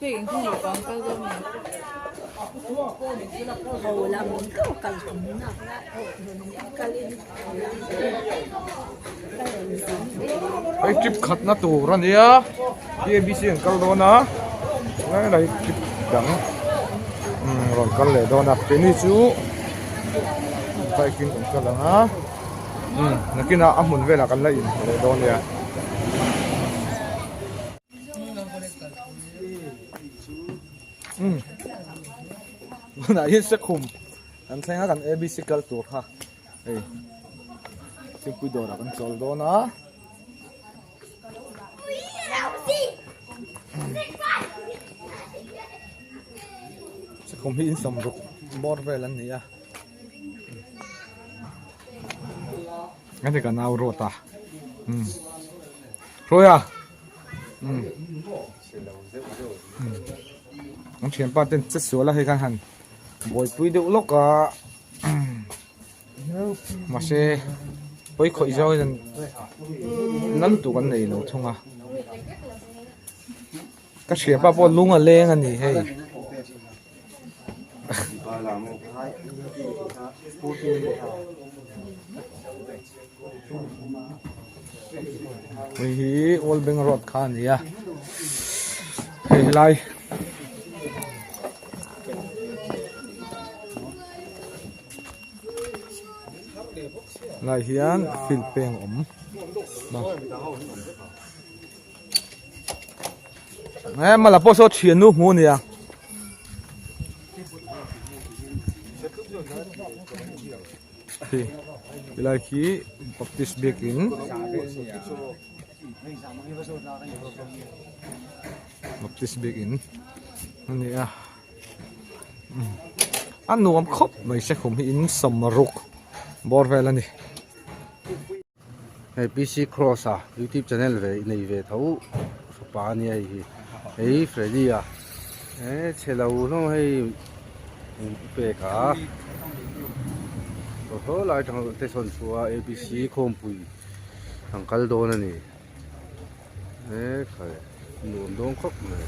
cái không được còn cái gì mà hầu làm mình có cần cũng nào cái chip khát na tù ra nè cái ABC ăn câu đó na cái này chip đắng rồi câu lệ đó na penny chú phải kinh cũng câu là ha nó kia nào ăn muốn về là câu lệ lệ đó nè nãy hết sức khủng anh xem cái ABC câu tù ha chim cùi đồ là con trâu đó nó sẽ không hin sầm rục bọt về lần này à cái gì cả nào rồi ta rồi à ông chuyện ba tên chất số là hay gan hẳn bồi bùi đậu lốc à mà sẽ bồi khỏi rồi nên nắm tụ con này nó thông à các chuyện ba bò lung à lên anh nhỉ hay hi all beng rod khan nhỉ à hay lại lại hiền Philippines em mà là bao số tiền nu mua nè thì lại khi Baptist baking này à ăn nuông khóc mấy sẽ không in sầm rục bor về lần đi PC Cross à YouTube channel về này về thấu phá này ấy Freddy à ấy chế lâu nó hay về cả rồi lại thằng tết xuân xua ABC khawmpui thằng kaldo này ấy phải nuông đông khóc này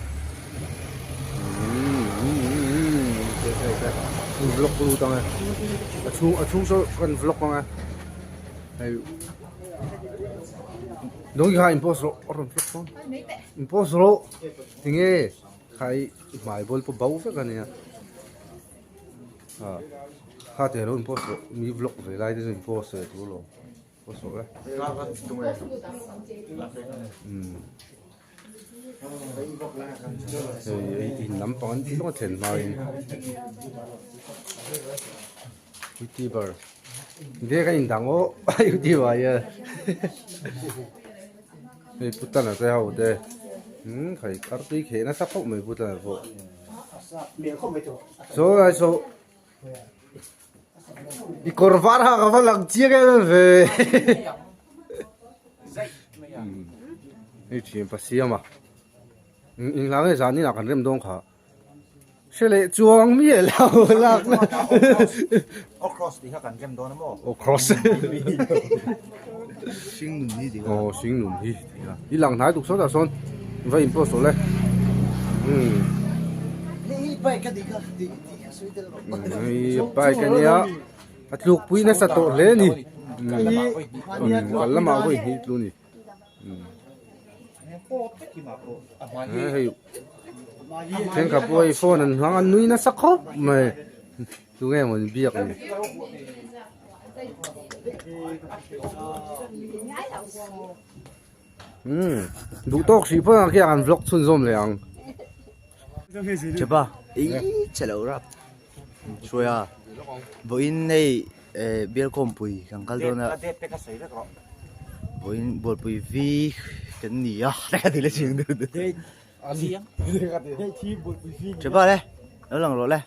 vlog luôn tao này chung số con vlog con à hay đúng cái imposter orang vlog con imposter thì nghe khai mãi bol po bau phải cái này à khai thì rồi imposter mi vlog về lại thì imposter tu lo imposter đấy nắm bóng thì nó thành vào YouTuber dia kan indang oh YouTuber ya ini putan lah saya udah kayak kartu ini nak sapok mai putan apa so di korban ha kapan lang chia cái về ini chuyện pasti mà in lang cái gì nào cần làm đông khá sẽ lại chuông mi lâu lạc cross thì các game đó nó cross sinh nụ đi sinh nụ đi đi làng thái tục số là son vậy impo số này bay cái này á lục pui nó sát tổ lên đi còn lắm mà vậy hít luôn đi thêm cả bôi phone anh hoàng anh nuôi nó sắc khóc mà tôi nghe một việc này đủ tốt xí phơi cái anh vlog xuân rôm này anh chụp à ý chạy lâu rồi rồi à với này biếc khawmpui thằng cái đó là với bột bùi vi cái gì à cái gì là chuyện được chụp à đây nó lằng rồi đây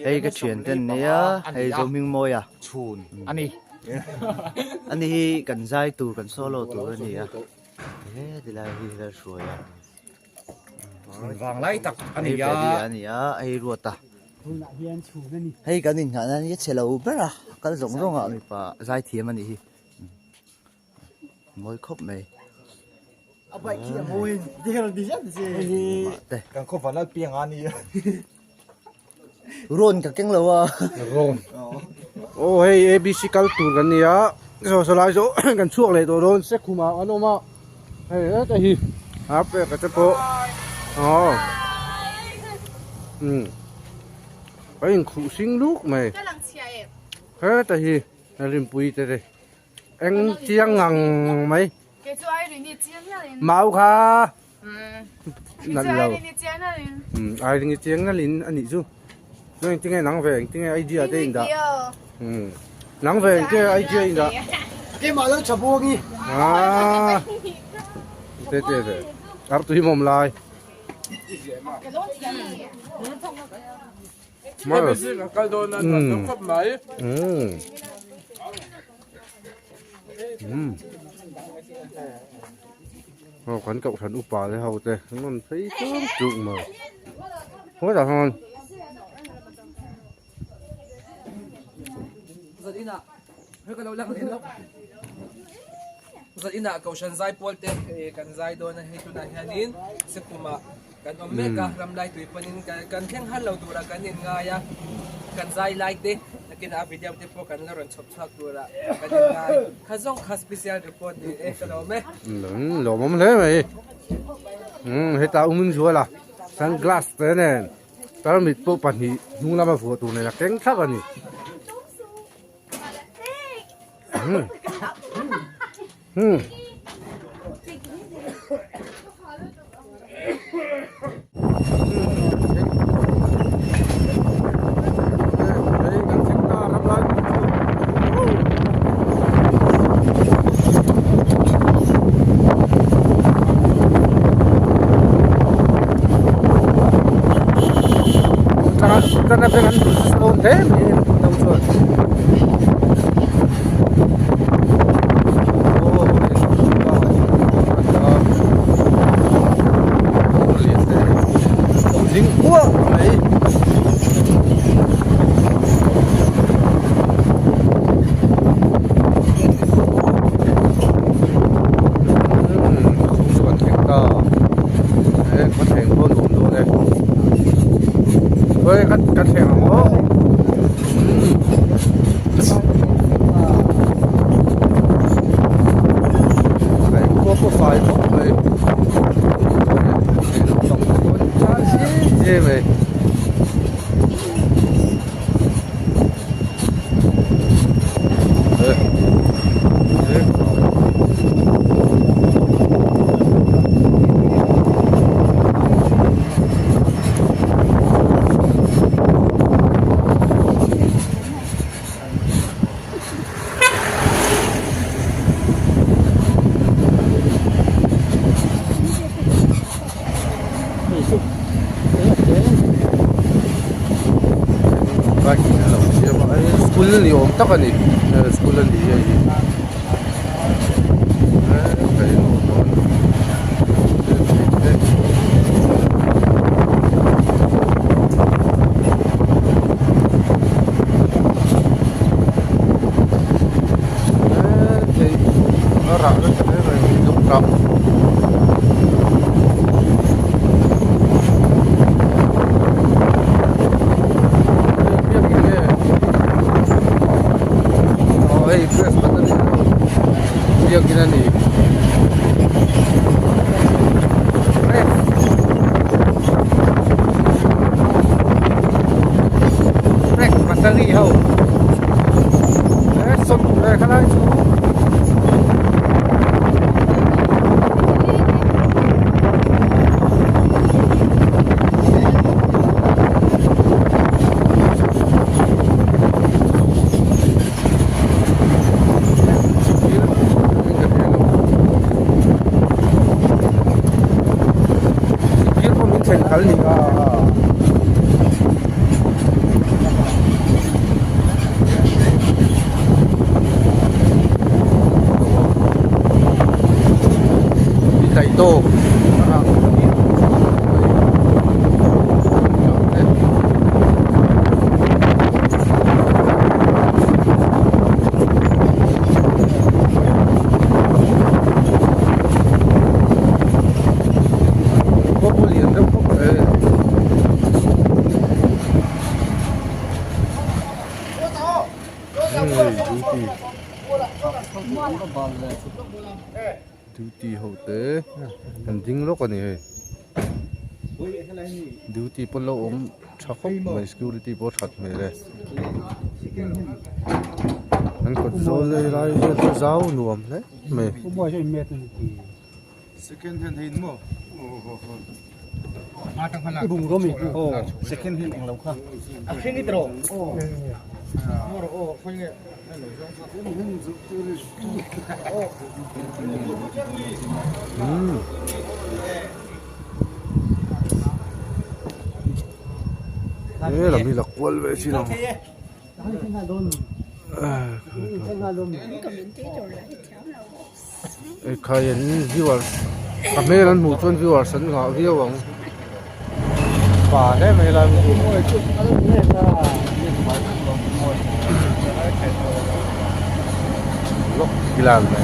đây cái chuyện tên này á hay giống mình môi à anh đi cần dai tù cần solo tù anh đi à thế thì là rồi à vàng lấy tập anh à ai ruột à hay cái nhìn thằng anh nhất xe lâu biết à cái giống giống à mình phải dai thiếm anh đi môi khóc mày à vậy kia môi đi là đi rất gì đây càng không phải là piang anh đi rôn cả cánh lâu à Ron. Oh hey ABC culture kan ni ya. So lai so kan chuak le to ron se khuma ano ma. Hey ta hi. Ape ka te po. Oh. Ai khu sing luk mày. He ta hi. Na lim pui te de. Anh chiang ngang mày. Mau kha. Nặn lâu. Ai đi chiang na lin anh đi chu. Nói tiếng nắng về tiếng idea đây đó, nắng về cái idea đó, cái mà nó chập buông đi thế, ở tụi mồm lại, mà quán cậu thần upa đấy hầu thế, nó thấy trúng mà, hối là hòn. Giật in ạ, hơi còn lâu lắm đến lúc. Giật in ạ, cầu sân dài polte, cần dài đôi này hay tu này hanin, sẽ kuma cần omega Ramlaitui panin cần khen hal lâu tu ra cần in ngay ya, cần dài like đi, lakin a video te po cần laron chop chop tu ra, cần in ngay, khazong khas special report đi, cái đó mấy. Lỗ mắm thế mày, hết tao uống rồi là, sunglass thế này, tao mít bộ bản thì nung làm mà phụ tu này là kén khác anh. Karena dengan konten ini tahu tuh. Dính quá đấy. Còn thành to. Đấy, có thành vô đủ luôn đây. Với cắt thành hỏng đó. Đấy, có phải không đây. Vậy. School은 요 딱하니 school은 이제 gina nih. Rek materi hau. Son kana itu. Kalna. Kita itu duty hote an ding lo ka ni he duty polo om thakop mai security po that me le an ko zo le rai je to zau nuam le me second hand hin mo bùng rôm mình second hand anh lâu không khi đi trộn thế là mình là quân vệ chi nào khai nhận viewer mấy lần một tuần viewer sẵn ngạo view bằng và đấy mấy lần lúc đi làm này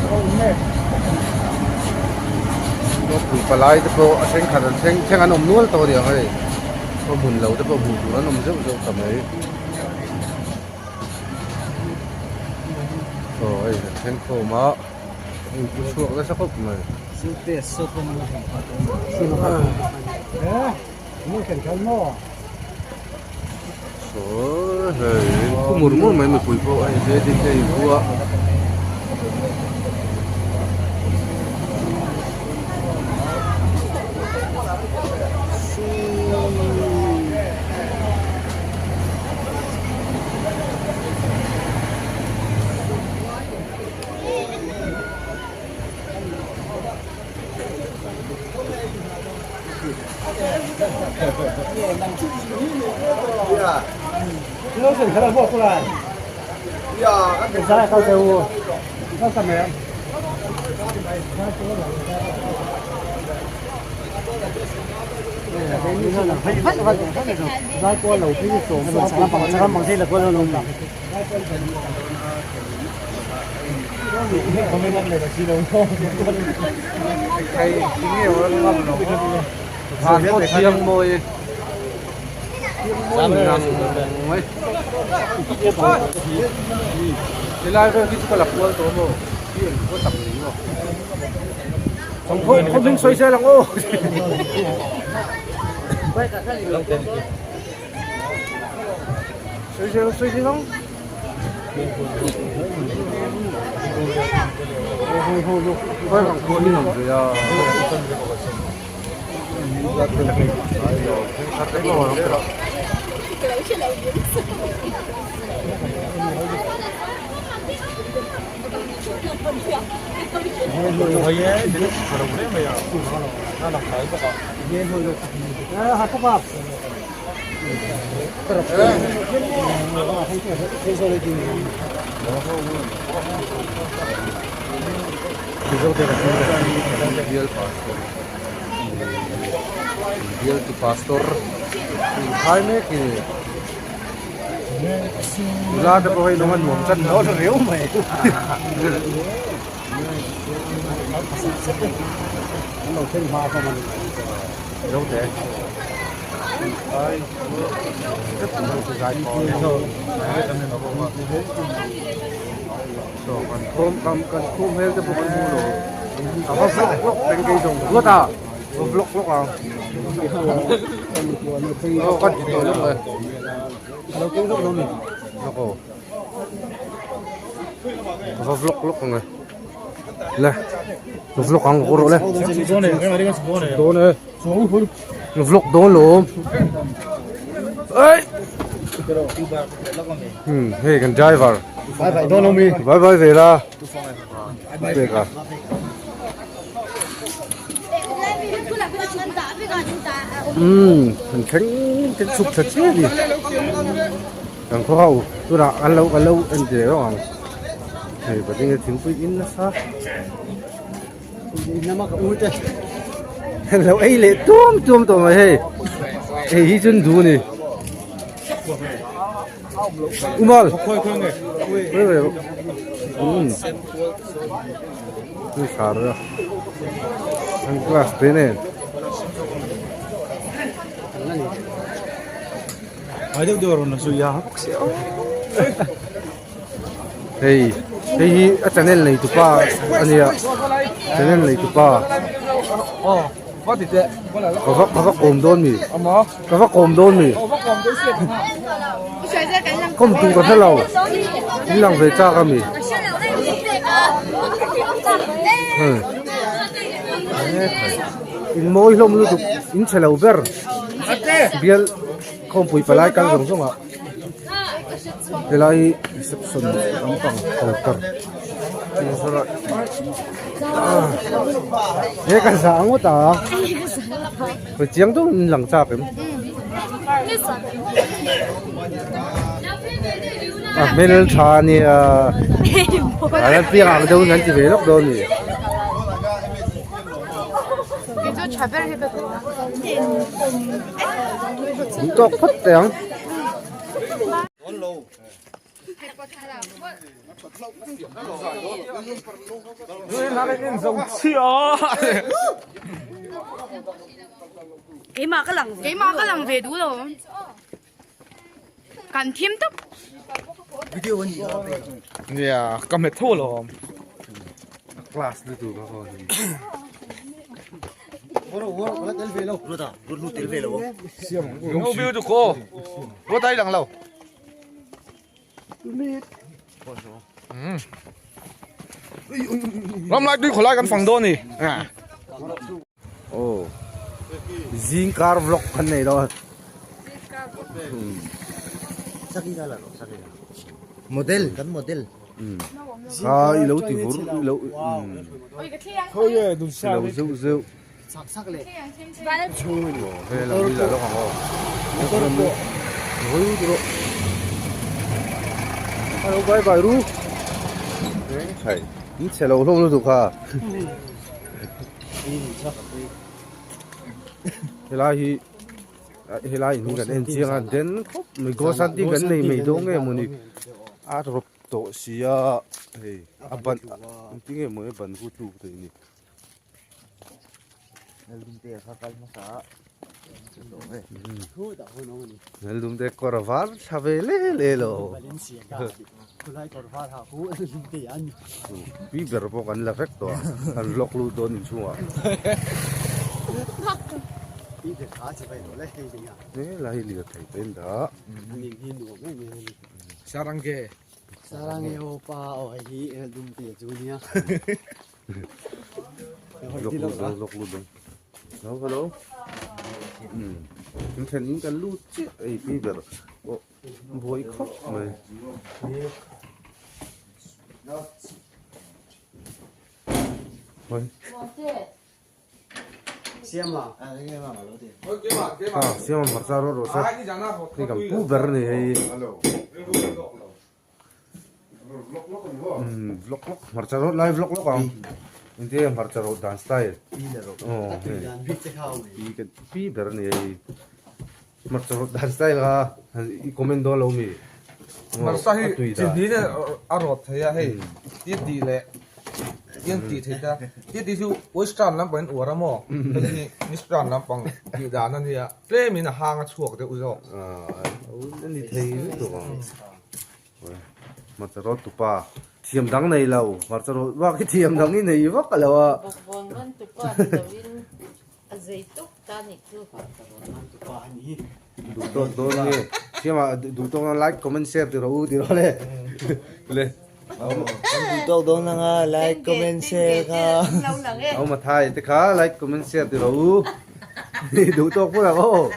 lúc bị phải lái thì cô xem khả năng xem ăn ống nuốt to đi rồi có buồn lâu thì có buồn nó nằm rất rất tầm ấy rồi xem cô mà cứ xuống cái sắc khóc này mua cái cái mỏ rồi cứ muốn mấy người quỳ cô anh dễ đi chơi vua nó sẽ khá là bỏ lại cái giá cao tiêu nó tầm này giá qua lầu cái số bằng thế là qua lầu lồng không biết này là gì đâu hay chính nhiều lắm Hàn Quốc chiêng môi mấy thế là cái có lập quân tổ mồ chuyện có tập lý rồi không đứng xoay xe lắm ô xoay xe không quay bằng cuốn đi rồi dia tu pastor hai mấy cái là được coi nó ăn muỗng chân nó réo mày nó thêm hoa không mình đâu thế ai rất là cái gái thôi rồi còn khôm hết cái bộ quần áo rồiเขาvlogเป็นกี่ตรงรู้ตาvlog à có chỉ tôi lúc rồi nó cũng rất đông nó có vlog rồi này vlog ăn của rồi đó này vlog đó luôn ấy hey can driver phải đó nó mi bye bye về ra về cả mình khánh sụp thật chết đi càng khó hậu tôi đã ăn lâu anh để đó thì và đây tiếng quy in nó sao nó mắc ui thế anh lâu ấy lệ tôm mà hey ấy chân đủ nè umal vậy cái sao rồi anh class thế này ai đâu rồi nó suy ya hey Thì channel này tụi ba anh ạ, channel này tụi ba. có thịt đấy Có vắt ôm đôn mì, mà có vắt ôm đôn mì. Không tụi có thế nào, đi làm về cha cái mì. In mỗi hôm luôn tụi in chơi lâu ver, biar không phải phải lại căng giống ạ. Để lại reception ang pang counter. Ye kan sa mo ta. Ko chiang to lang sa kem. Mel tha ni ala pi ang do nan ti ve lok do ni. 이거 차별해도 되나? To phat tang. 나는 정치야 Cái mà cái lằng Cái mà có làm về đủ rồi. Cần thêm tốc. 야 까매 토로 Class dito ka ko. ngô biêu cho cô vỗ tay đằng lâu làm lại đi khỏi lại căn phòng đô nè Oh. Zing car vlog kan này đó. Model kan model. Ilaw ti vur ilaw. thôi đừng sao Ilaw zeu zeu. Hey la bila lo ko. Hoy dro. Hello bye bye ru. Hey, ni chelo lo lo ka. Helai ni kan en chiang an den mi go san ti kan nei mei do nge mu ni a rop to sia hey aban ti nge mo ban ku tu te ni Naldum te koravar sabele le lo Bi ber po kan la rek to kan lok lu don in chunga Lai lihat thai da 사랑게 사랑해 오빠 어이 dumte junia lok lu don hello chúng ta những cái lút chứ ấy bây giờ vui khóc mà thôi xem mà xem mà mặt ra rồi sao thì cầm pu ver này vlog mặt ra rồi live vlog không Hindi ang marcharo dance style. Oh, cái pi ver này marcharo dance style ka i-comment do lo mi. marsahi chini ne arot thaya hei ti ti le yan ti theda ti su western lam pen uramo ni western lam pang ti da na ni ya ple min hang chuak de uzo Ni thei to ka. Marcharo tu pa thiam dang nei lo marcharo wa ki thiam dang ni nei wa ka lo wa. Bokbon man tupa tawin azaitok tanik tu. Do ni siama du to like comment share ti ro le le Dito doon na nga, like, comment, share ka. au ma thai te kha like comment share ti ro du to pu la ko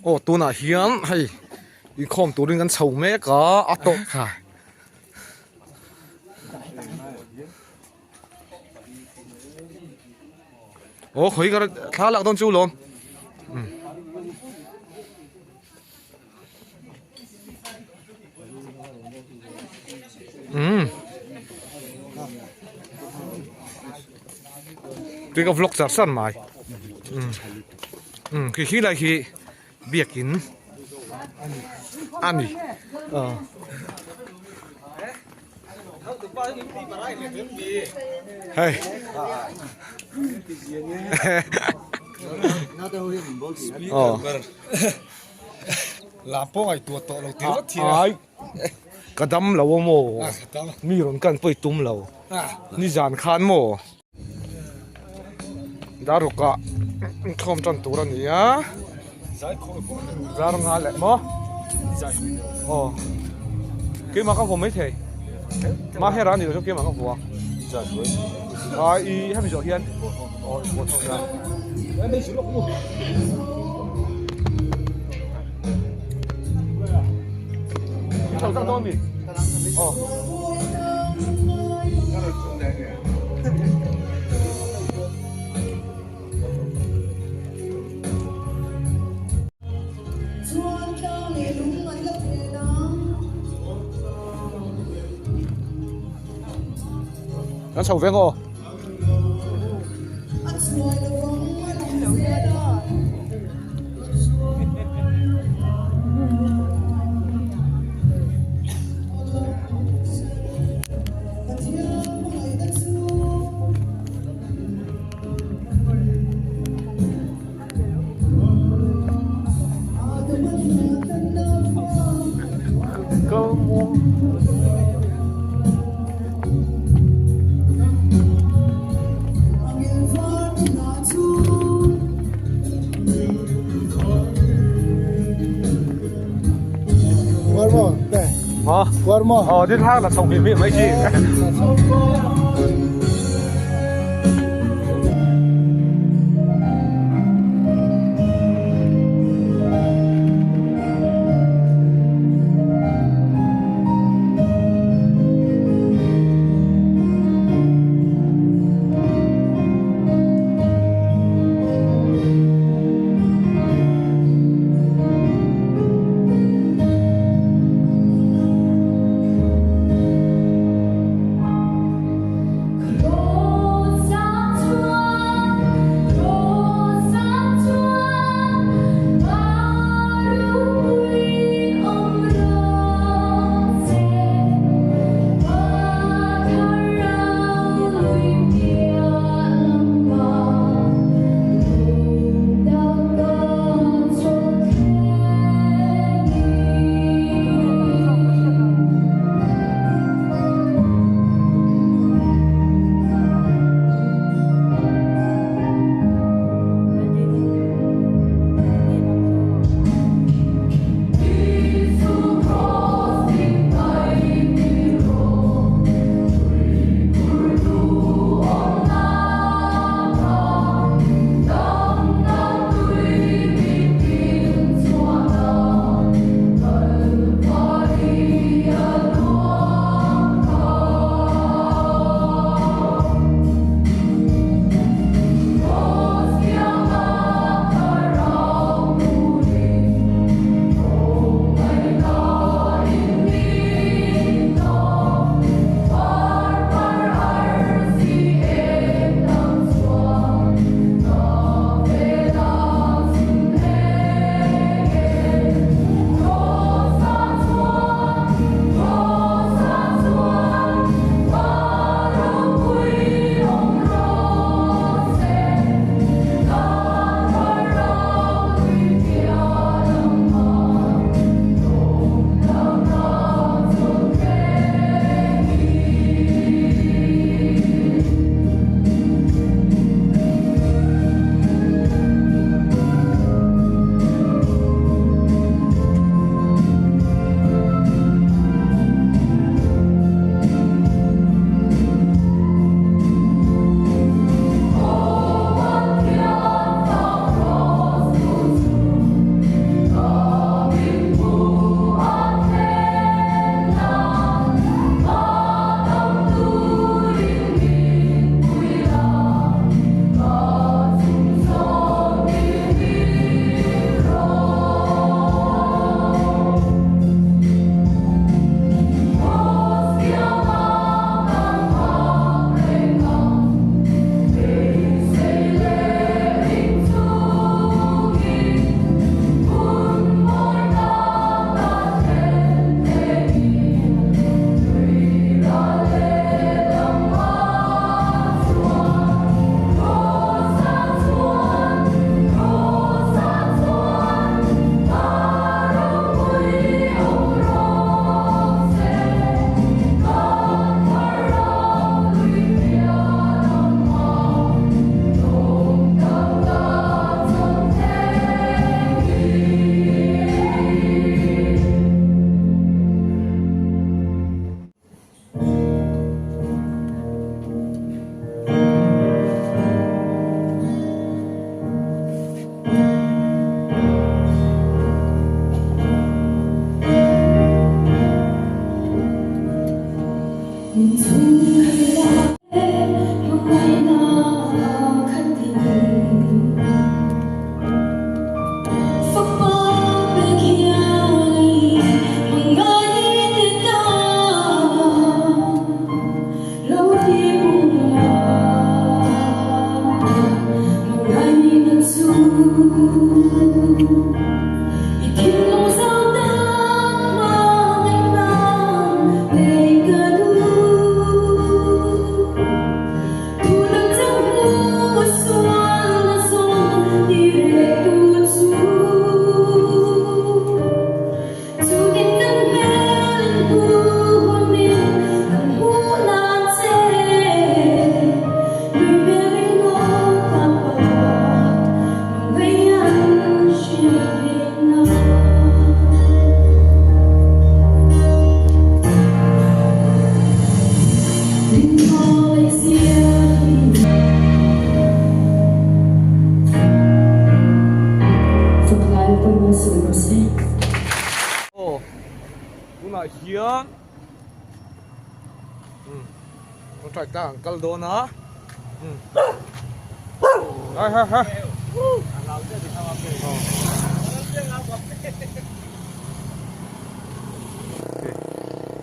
o tu na hiam hei i khom tu ring kan chho me ka atok kha o khoi ga tha lak don chu lom Tuy có vlog giả sẵn mãi khi lại khi biệt kín ăn đi hey làm po ngày tua to lâu tiếng thiệt kadam lo mo mi ron kan poi tum lo ni jan khan mo daruka thom ton tura ni ya zar nga le mo cái mà các phụ mấy thầy mà hết ra thì nó cái mà các phụ ý hay bị giỏi hiền một thằng ra thằng ra đâu mình nó sầu ven ngô đến thang là sầu miệng mấy chị lại hiền con trai ta kal do na hai hai hai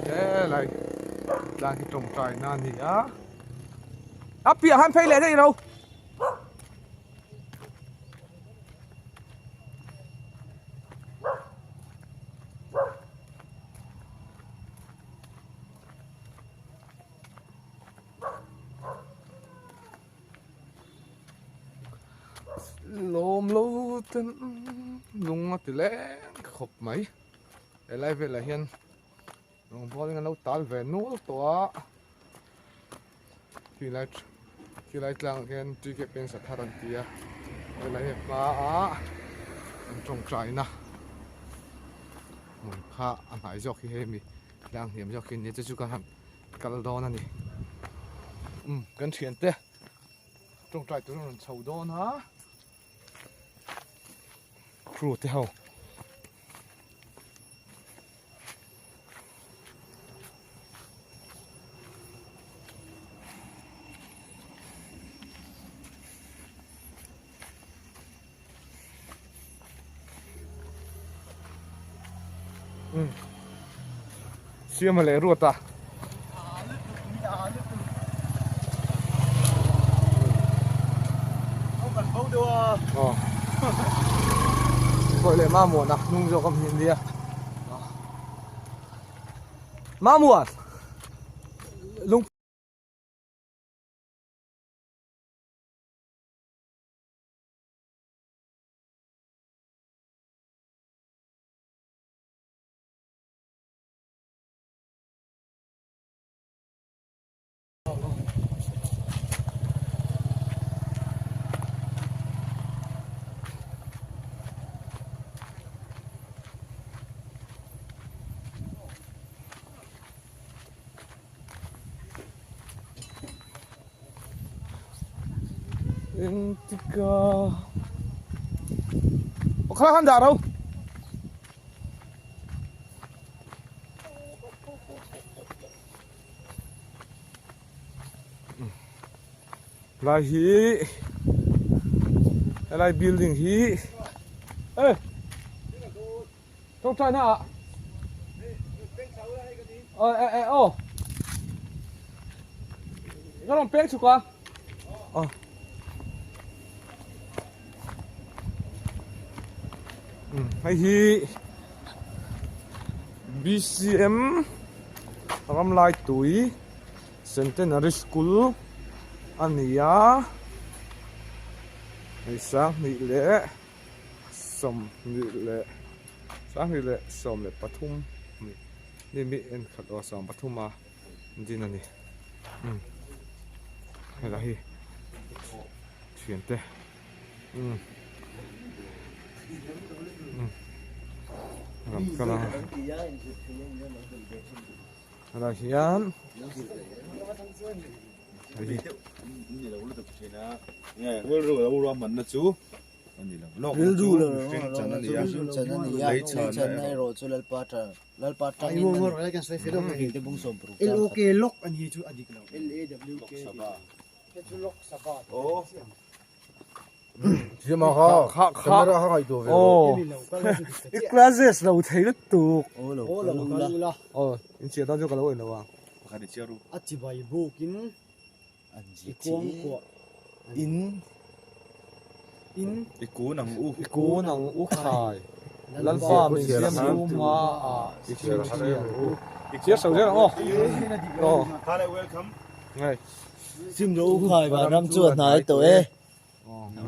thế lại đang cái trồng trại na nhỉ á áp bìa han phê lệ đây đâu lồm lô tên lùng thì lẽ khóc mấy để lại về là hiền lùng bao nhiêu lâu tál về nô toa khi lại lang hiền chỉ cái bên sát haran tia để lại hết mà trong trái na mình pha anh hãy dọc khi hem mi lang hiểm dọc khi nhớ chú cái ham cái đó nè cái chuyện thế trong trái tôi nó sầu đó na cruel to hell. Siapa malah ruta? Oh. Gọi là ma muộn à, nung rồi cầm nhìn đi à. Ma muộn. Lung. Intika. Kalau kan darau. Lahi. Lai building hi. Trong trái nào ạ? Cái lòng pek chụp qua. Hay hi BCM Ramlaitui Centenary School ania hay sáng ni lệ som ni lệ sáng ni lệ som lệ pathum ni mi en khat o som pathum ma din ani hay là hi chuyện te kalna ada hian LOK lock anh hi chu adik lo LAWK chu lock sabat Siapa kamera hai tu. cái classes lâu thấy rất tụ la anh chị tao cho cái lỗi nào à achi bai bokin ikwang ko in cố năng u khai lần qua mình xem lu ma chia sầu thế nào ngay sim ro khai và năm chuột này tuổi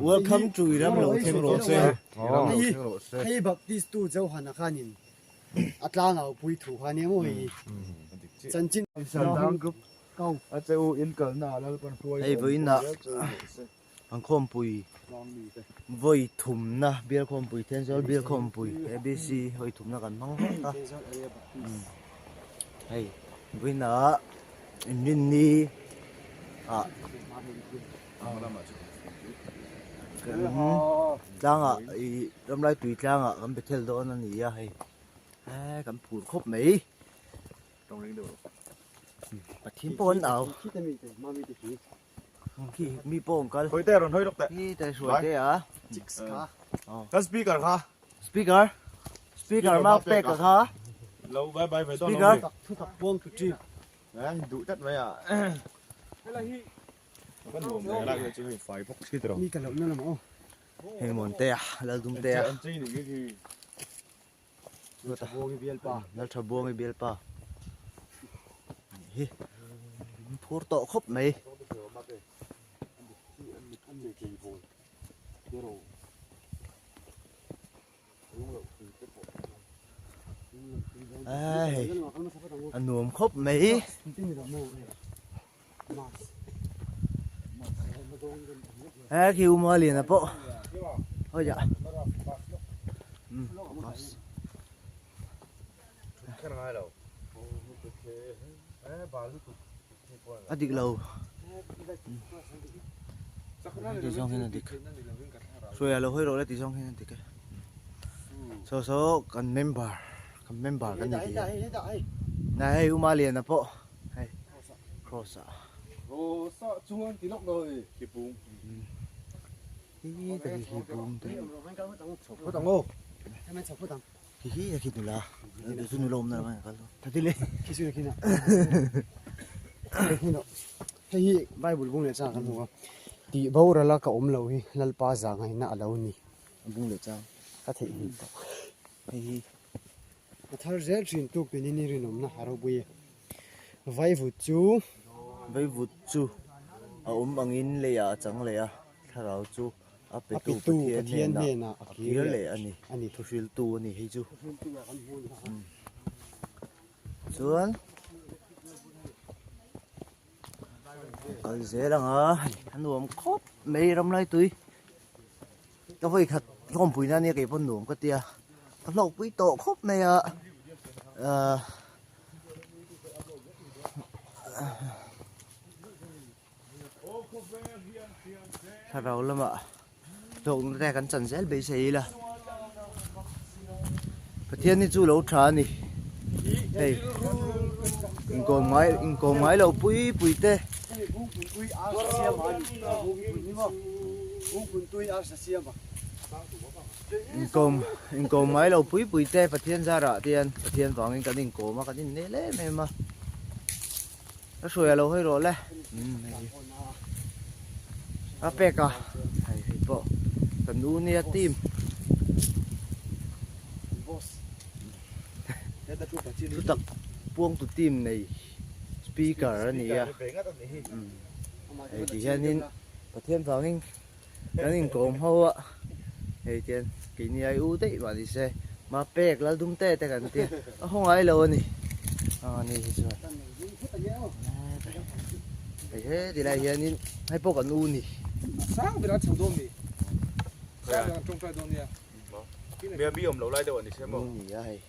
welcome to Ramlaitui hey baptist tu jau hana khanin atlang au pui thu khani mo hi chanchin group kau Acheu in kalna lal pan poi. hey với na ang khawmpui voi thum na beer khawmpui tensol beer khawmpui abc voi thum na kan mang ta hey với na in ni tlang Ramlaitui tlang kan bethel do na ni ya hey kan phur khop mai ปัดทิ้งปนเอา คิดแต่มีแต่มามีแต่ขี้ ขี้มีโป่งกัน thôi tè rồi thôi đọc tè ขี้แต่สวยเด้อ จิกส์ขา cái speaker kha สปีกเกอร์มาเป็กกับเขา lâu bye bye phải to Speaker. ตักทุกตักพวงทุกจี đấy đủ chất vậy à cái luồng này là chỉ phải bóc xí rồi มีกระโหลกนั่นแหละมั้ง เฮงหมนเตะแล้วดุมเตะ anh chơi này cái gì พวงเบียร์ป่า แล้วชาวบัวไม่เบี้ยป่ะเฮ้ยพูดโตครบไหมเอ้ยอันหนุ่มครบไหมเอ้ยคิวมาเรียนนะปุ๊โอ้ยจ้ะcái này đâuอดีกเราตีสองให้นั่นดิช่วยเราให้เราได้ตีสองให้นั่นดิโซ่กันเมมเบอร์กันนี่ดีนายอุมาเรียนนะปุ๊ให้ครอส ồ sao chung anh tí lóc rồi kịp bùng ฮีแต่ฮีบุ้มแต่ có tặng ô ทำไมชอบพูดตัง ฮีอยากคิดดูละเดี๋ยวสุนลมนะมันกันทัดทีเลย คิดสุดคิดนะคิดเนาะเฮ้ยใบบุญบุญเนี่ยจ้ากันหัวตีบ่าวเราละก็อมเราฮีลัลปาจางไงน่าเรานี่ บุ้งเลยจ้า ก็เที่ยงต่อ ฮี ถ้าเรื่องสิ่งตุกเป็นนี่รินมนะฮารุบุยไว้บุจู ไปวุจูเอาอังอินเลยอ่ะจังเลยอ่ะถ้าเราจูเอาไปตู้เทียนเนี่ยนะเอาขี้เลยอันนี้ทุฟิลตู้อันนี้ให้จูส่วนก็เสียแล้วอ่ะอันนู้นครบไม่รำไรตุยก็ไปขัดข้อมปุ๋ยนั่นเนี่ยกี่ปนหนุ่มก็เตี้ยถ้าเราปุ๋ยโตครบไม่อ่ะถ้าเราละมะตรงแรกกันจันเซลไปใช่ละประเทศนี้จูเราชานี่เฮ้ยอิงโกงไม้เราปุยเต้ อิงโกงไม้เราปุยเต้ประเทศซาระเทียนฝังอิงกันอิงโกมากันอินเน่เล่ไม่มาแล้วช่วยเราให้รอเลยอาเป็กอ่ะไอ้พวกกันดูเนี่ยทีมทุกตักพวงทุกทีมในสปีกเกอร์นี่อ่ะไอ้ที่ฉันนี่ประเทศฝั่งนี้กันอิงโกมเขาอ่ะไอ้เทียนกินยาอูเตะมาดิเซ่มาเป็กแล้วดุมเตะแต่กันเตี้ยห้องไอ้เรานี่นี่ใช่ไหมไอ้เฮ้ยที่ไรเฮียนี่ให้พวกกันอูนี่ sáng bị nó chịu đồn đi sáng bị nó trông trai đồn đi à bia bia om lâu lại đâu anh xem không gì vậy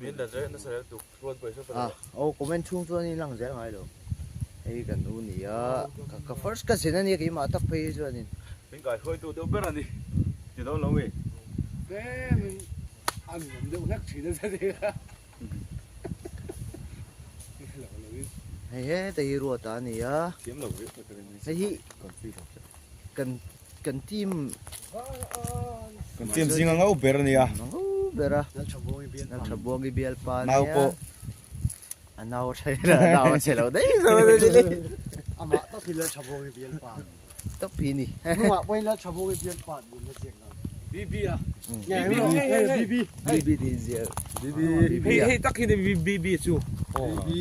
biến đợt đấy nó sẽ tục luôn với số à ô comment chung cho nên làm gì ngay đâu ấy cần u nỉ à cái first cái gì này cái mà tập phê cho nên bên cạnh khơi tụ đâu biết là gì chỉ đâu lâu vậy thế mình ăn mình đâu ngắt chỉ được gì hay tại ruột ta nỉ à kiếm lâu vậy hay cần team còn tìm gì ngang ngâu bể này à beraนั่นชอบบุญเบียร์ nang sabong ibel pa nào po anaw siya đấy rồi đi อามาต้องพิลเลอร์ชอบบุญเบียร์ป่า tóc pini เมื่อวานไปแล้วชอบบุญเบียร์ป่าอยู่ในเสียงเรา bi bi à เนี่ยบีบี bibi di dia hey hey tắc khi này bi bi chú บี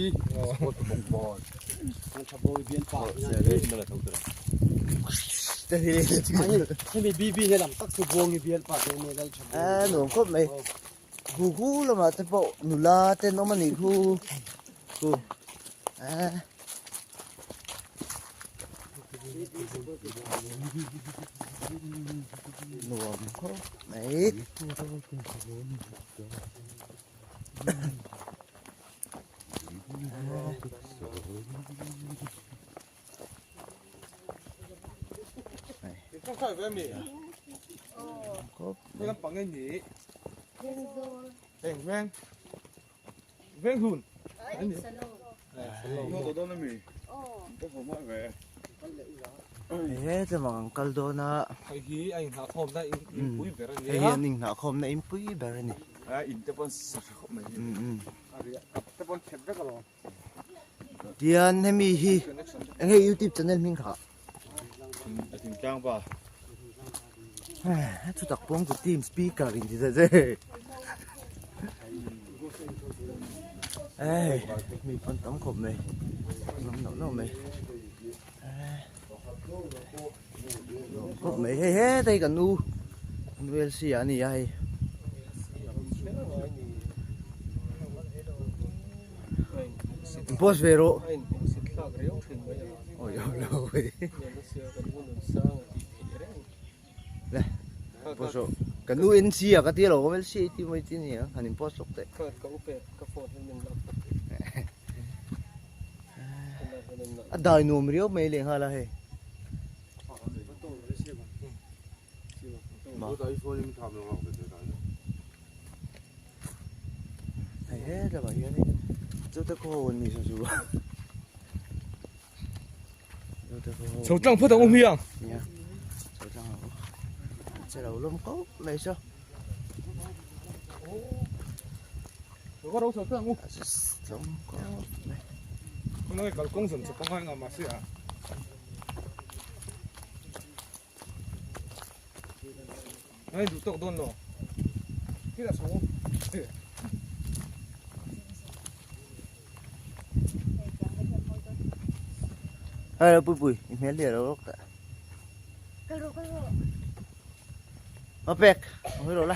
นั่นชอบบุญเบียร์ป่าเนี่ยให้มีบีบีเนี่ยหลังตักสุบวงเบียร์ป่าเนี่ยเราชอบ หนูก็ไม่กูแล้วมาแต่พอหนูลาแต่น้องมันนี่กูหนูก็ไม่không phải với mình cái nó bằng cái gì Lên rồi. đèn ven ven hùn thế thì mà câu đó na Hay hi anh hạ thom na in pui ber thế hiện ninh hạ không na im pui bè này in te pon sa khop mai te pon khet ve ka lo tiền hay mi hi anh hay YouTube channel mình khá tin chang ba chú đặc bông của team speaker in thì thế ê mi phân tấm khổng mày nó mày khổng mày hết đây cả nu nuôi xì à nì ai post về rồi anh sit la reo thin mai ôi lâu rồi ya no sia kan hun sang ti re này post rồi cả nu in xì à cái tiếng rồi mới xì thì mới tin nhỉ anh post rồi đấy ka ka upe ka phone min la à đời nôm riêu mấy liền hà là hay mà tới phone mình tham nó học được hay hết là bảo hiền đi chúng ta có hồn gì sao chú手杖破的欧米啊 nha sao sao xe đầu lông có mày sao có đâu手杖 giống có không nói cả công dụng sẽ không ai mà xí à này đủ tốc đôn rồi cái là số hay là bụi mẹ liền đâu cả ở bẹc hơi rồi là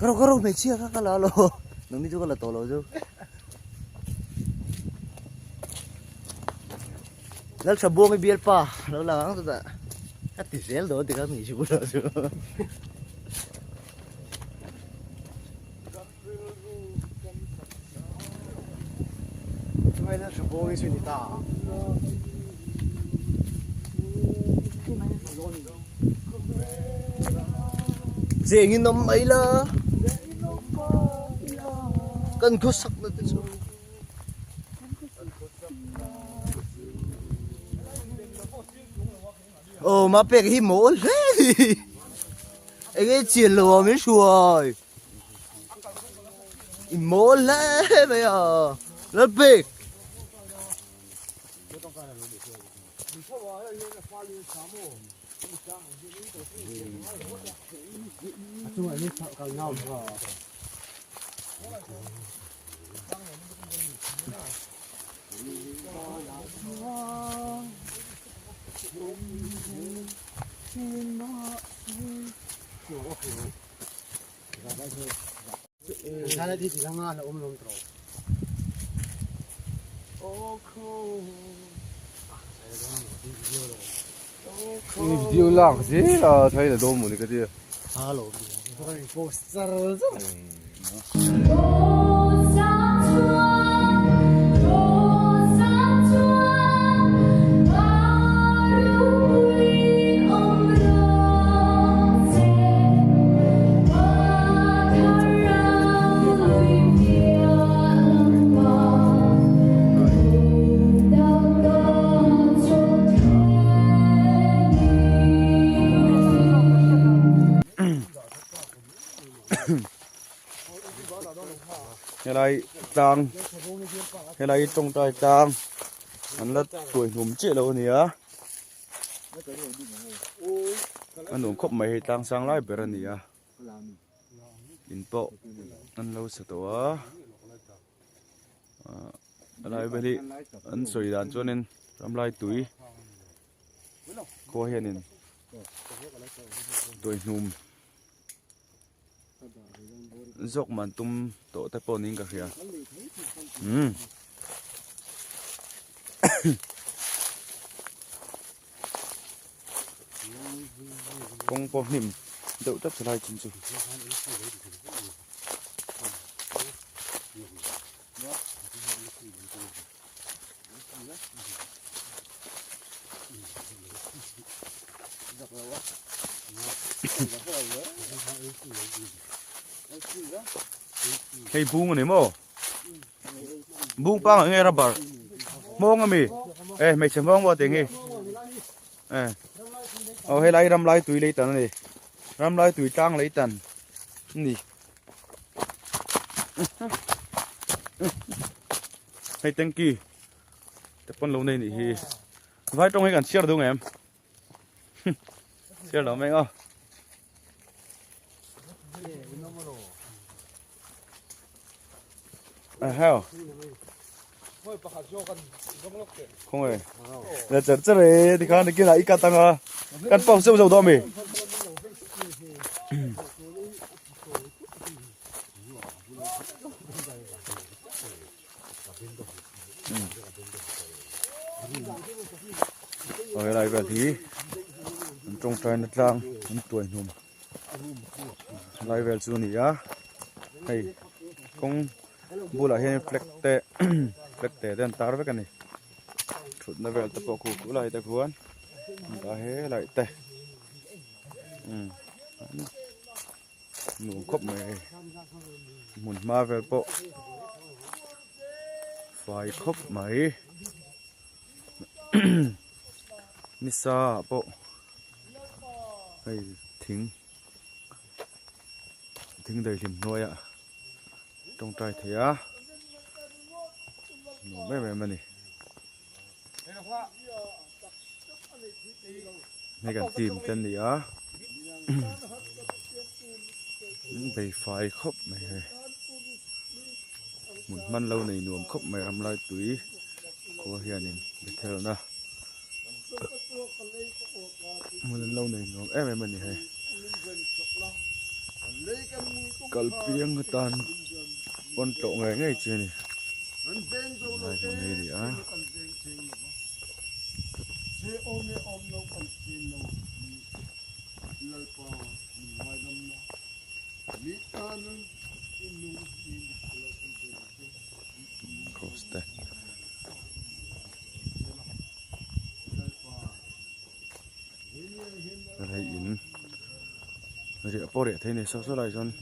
cái đâu mày chia cái là lo nó mới cho cái là tổ lo chứ nó sắp buông cái bia pa nó là ăn thôi cái tí xéo đó thì cái mình chịu được chứ Vậy là số bộ cái chuyện gì ta dễ như nó mấy là cần có sắc nữa chứ mà bé cái mổ thế cái chuyện lùa mới xuôi mổ lẽ bây giờ nó big chúng mày mới càng nhau mà Sao lại đi lang là ôm lông trâu. video lang gì là thấy là đồ mù cái gì hello Rồi poster rồi. cái này trang cái này trong tay trang anh là tuổi nụm chết lâu nữa anh nụm khóc mày trang sang lại bữa nữa in bộ anh lâu sợ tổ anh lại bây giờ anh soi đàn cho nên Ramlaitui coi hiện nên tuổi nụm dọc màn tum tổ tay pon cả kìa con pon niệm đậu tất lại chính chủ Hey bung này mò bung pang nghe ra bar mong ami mày xem mong vào tiếng nghe hay lại Ramlaitui lấy tận này Ramlaitui trang lấy tận nè hay thank you tập con lâu này thì vai trong hay cần share đúng không em share đó mấy không heo không hề là chật chật này thì khá là kia lại cắt tăng à cắt bao sâu dầu đó mì ở đây về thì trong trái nước lang tuổi nhung lại về xuống này á hay con bu lại hay flekte dan tar với cái này chút nó về tập cụ cũ lại tập cuốn đã hết lại tè nụ khóc mày muốn ma về bộ phải khóc mày nisa bộ hay thính đầy liềm nuôi ạ trong trái thế á nổ mấy mà này ngay cả tìm chân đi á bày phải khóc mày một man lâu này nuông khóc mày Ramlaitui có hiện này để theo na một lâu này nuông em mình này kalpiang tan con trộn ngày ngay trên này này con này đi á Costa đây in rửa po để thấy này sao số lại son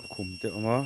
khủng tiệu mà